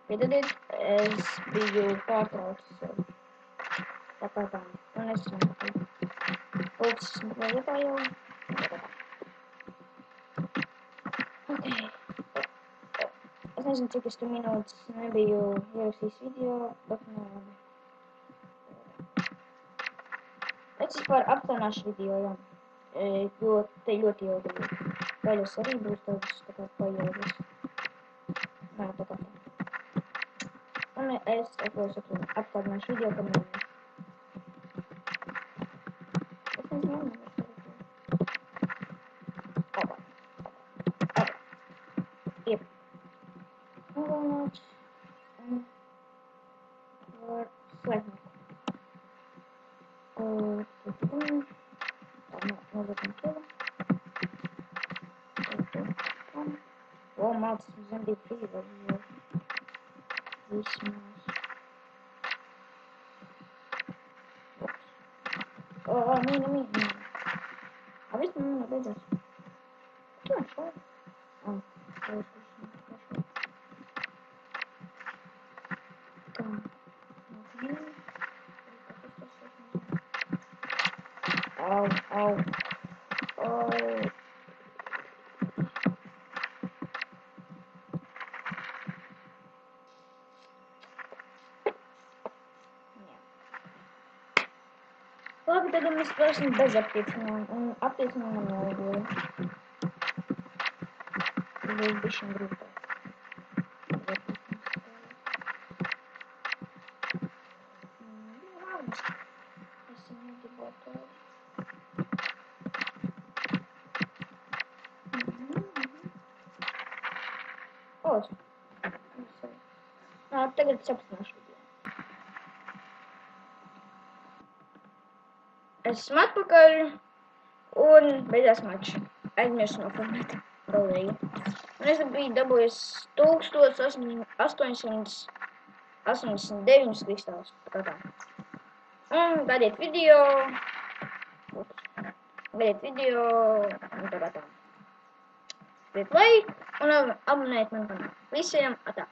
Piedodiet, es biju pārtraucis sevi. Tāpēc tā. Un es esmu pulcis vēl vietā jau. Ok. Es nezinu, cik es tur minūtes nebiju ierakstījis video, bet nu labi. Es vispār aptuvināšu video, jā. Jo te ļoti ilgi ir. Gaļas arī būs daudz tā kā pailgas. Nē, tā kā tā. Un es aptuvināšu video, kam ir. Es nezinu, Opa. Iep. Nogalināts. Un var slēgt. Tā, noliekam to. O, mācis zem bija brīva. Vismaz. Mīna. Viss mīna beidzās. Kā šo? Tā. Au. Labi, tad mēs spēlēsim bez aptiecinājuma, un aptiecinājuma nelidoju. Tas būs bišķiņ grūtāk. Es viņu gribētu tādu. Tagad es apstināšu video. Esmu atpakaļ, un beidzās mačs. Aizmirsu noformēt galīgi. Un es biju dabūjis 1889 kristālus. Tā. Un gaidiet video. Un tā. Liet like un abonēt manu kanālu. Visiem atā!